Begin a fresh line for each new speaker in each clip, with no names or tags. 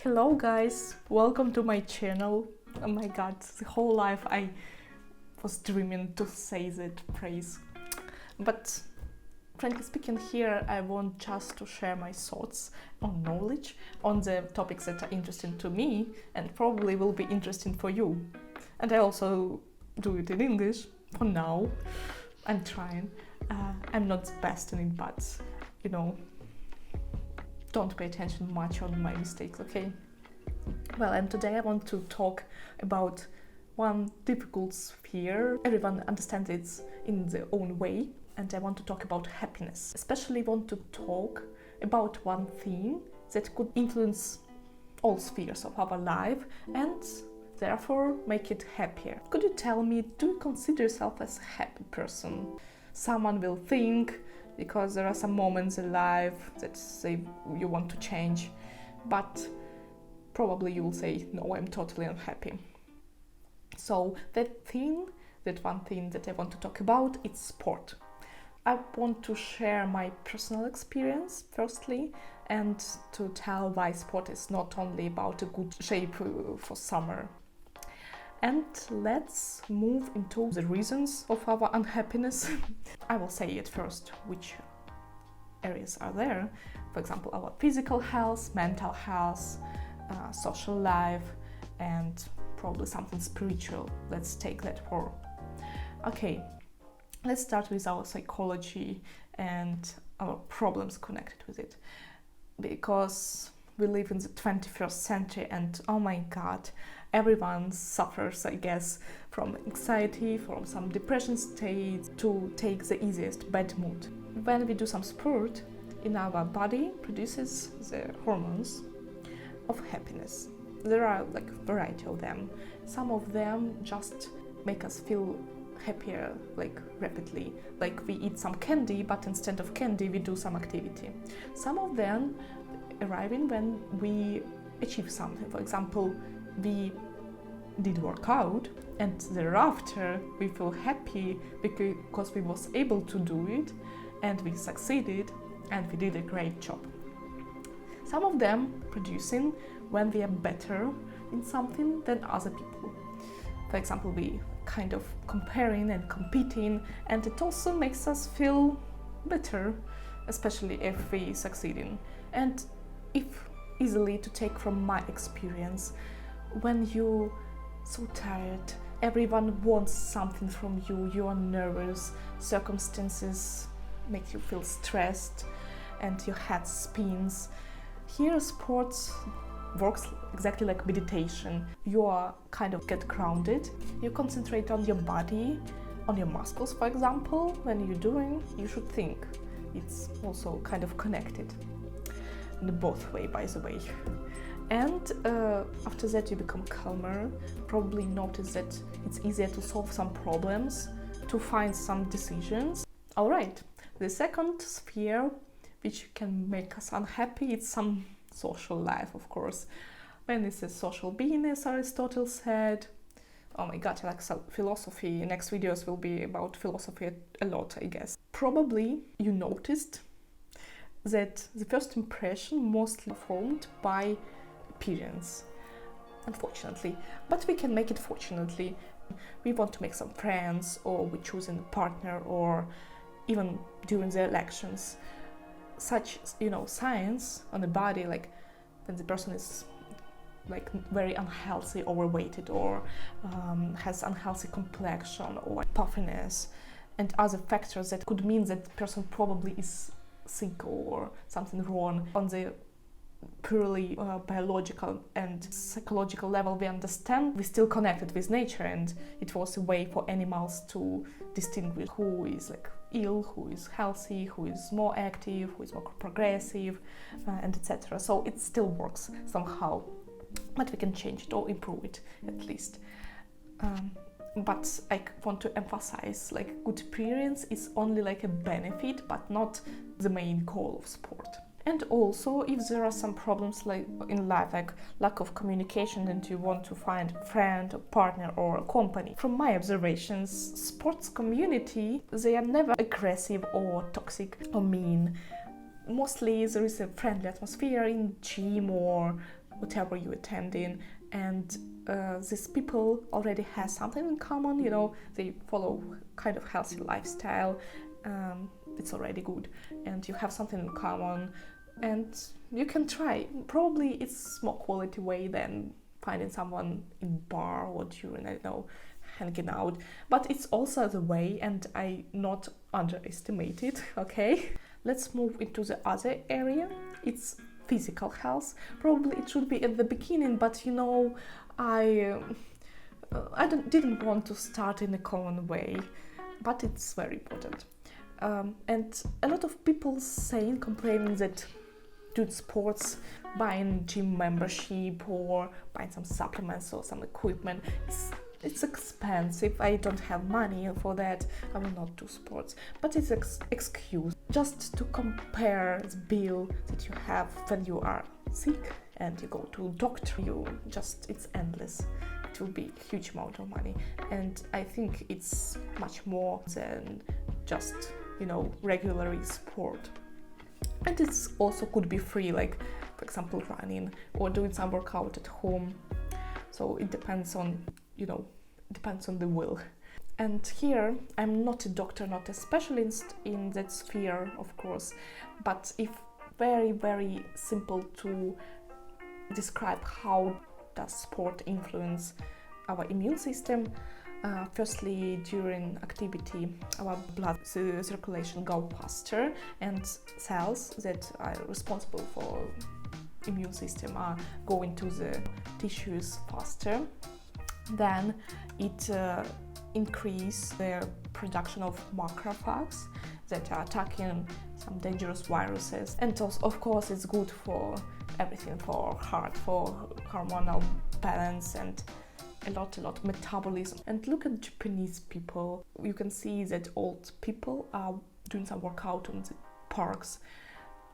Hello guys, welcome to my channel. Oh my god, the whole life I was dreaming to say that phrase. But frankly speaking, here I want just to share my thoughts on knowledge on the topics that are interesting to me and probably will be interesting for you. And I also do it in English for now. I'm trying. I'm not the best in it, but don't pay attention much on my mistakes, okay? Well, and today I want to talk about one difficult sphere. Everyone understands it in their own way, and I want to talk about happiness. Especially want to talk about one thing that could influence all spheres of our life and therefore make it happier. Could you tell me, do you consider yourself as a happy person? Someone will think, because there are some moments in life that you want to change, but probably you will say, no, I'm totally unhappy. So that one thing that I want to talk about is sport. I want to share my personal experience firstly and to tell why sport is not only about a good shape for summer. And let's move into the reasons of our unhappiness. I will say at first which areas are there. For example, our physical health, mental health, social life, and probably something spiritual. Let's take that for. Okay, let's start with our psychology and our problems connected with it. Because we live in the 21st century and oh my god, everyone suffers, I guess, from anxiety, from some depression state, to take the easiest bad mood. When we do some sport, in our body produces the hormones of happiness. There are like a variety of them. Some of them just make us feel happier like rapidly, like we eat some candy, but instead of candy we do some activity. Some of them arriving when we achieve something. For example, we did work out and thereafter we feel happy because we was able to do it and we succeeded and we did a great job. Some of them producing when we are better in something than other people. For example, we kind of comparing and competing, and it also makes us feel better, especially if we succeeding. And if easily to take from my experience, when you so tired, everyone wants something from you, you are nervous, circumstances make you feel stressed and your head spins. Here sports works exactly like meditation. You are kind of get grounded, you concentrate on your body, on your muscles, for example. When you're doing, you should think. It's also kind of connected in the both way, by the way. And after that you become calmer, probably notice that it's easier to solve some problems, to find some decisions. Alright, the second sphere which can make us unhappy is some social life, of course. When it's a social being, as Aristotle said. Oh my god, I like philosophy. Next videos will be about philosophy a lot, I guess. Probably you noticed that the first impression mostly formed by appearance, unfortunately, but we can make it fortunately. We want to make some friends, or we choosing a partner, or even during the elections. Such, signs on the body, like when the person is like very unhealthy, overweighted, or has unhealthy complexion, or puffiness, and other factors that could mean that the person probably is sick or something wrong. On the purely biological and psychological level, we understand we're still connected with nature, and it was a way for animals to distinguish who is like ill, who is healthy, who is more active, who is more progressive, and etc. So it still works somehow, but we can change it or improve it at least. But I want to emphasize, like, good appearance is only like a benefit, but not the main goal of sport. And also, if there are some problems like in life, like lack of communication, and you want to find a friend, a partner, or a company. From my observations, sports community, they are never aggressive or toxic or mean. Mostly there is a friendly atmosphere in gym or whatever you attend in, and these people already have something in common, you know, they follow kind of healthy lifestyle, it's already good, and you have something in common, and you can try. Probably it's more quality way than finding someone in bar or during, I don't know, hanging out, but it's also the way, and I not underestimate it. Okay, let's move into the other area. It's physical health. Probably it should be at the beginning, but you know, I didn't want to start in a common way, but it's very important. And a lot of people complaining that doing sports, buying gym membership or buying some supplements or some equipment, it's expensive. I don't have money for that. I will not do sports. But it's excuse just to compare the bill that you have when you are sick and you go to a doctor. It's endless. It will be a huge amount of money. And I think it's much more than just, you know, regular sport. And it's also could be free, like for example running or doing some workout at home. So it depends on, you know, depends on the will. And here I'm not a doctor, not a specialist in that sphere, of course, but if very, very simple to describe how does sport influence our immune system. Firstly, during activity, our blood circulation go faster, and cells that are responsible for immune system are going to the tissues faster. Then it increase the production of macrophages that are attacking some dangerous viruses, and also, of course, it's good for everything, for heart, for hormonal balance, and a lot metabolism. And look at Japanese people. You can see that old people are doing some workout on the parks,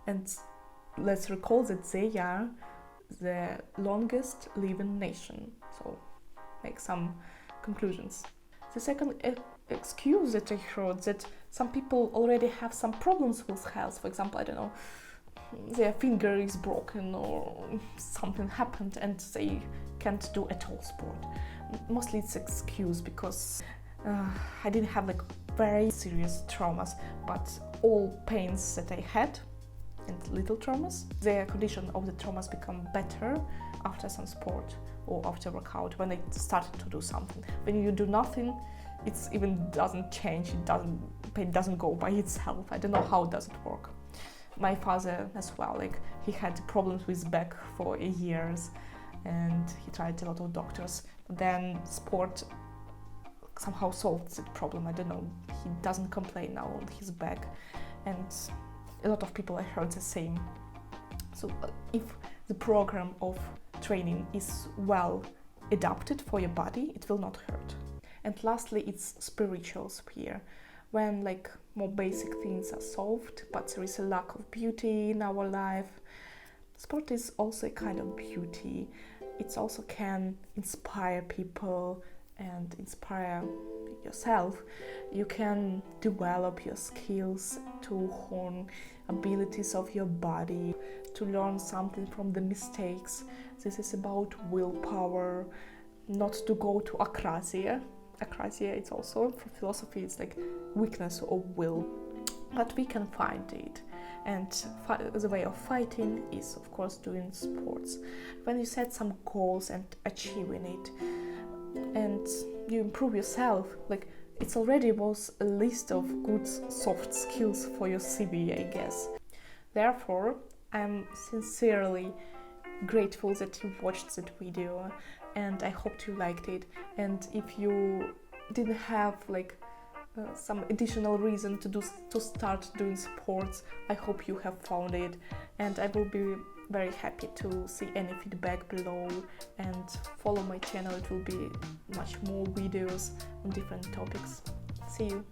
and let's recall that they are the longest living nation. So make some conclusions. The second excuse that I heard, that some people already have some problems with health. For example, I don't know, their finger is broken or something happened and they can't do at all sport. Mostly it's excuse because I didn't have like very serious traumas, but all pains that I had and little traumas, the condition of the traumas become better after some sport or after workout, when I started to do something. When you do nothing, it even doesn't change, pain doesn't go by itself. I don't know how does it work. My father as well, like he had problems with back for years and he tried a lot of doctors. Then sport somehow solved the problem. I don't know, he doesn't complain now on his back, and a lot of people I heard the same. So if the program of training is well adapted for your body, it will not hurt. And lastly, it's spiritual sphere, when like more basic things are solved, but there is a lack of beauty in our life. Sport is also a kind of beauty. It also can inspire people and inspire yourself. You can develop your skills to hone abilities of your body, to learn something from the mistakes. This is about willpower, not to go to akrasia. Akrasia, it's also, for philosophy, it's like weakness of will, but we can find it. And the way of fighting is, of course, doing sports. When you set some goals and achieving it, and you improve yourself, like it's already was a list of good soft skills for your CV, I guess. Therefore, I'm sincerely grateful that you watched that video, and I hope you liked it. And if you didn't have like some additional reason to start doing sports, I hope you have found it, and I will be very happy to see any feedback below, and follow my channel. It will be much more videos on different topics. See you!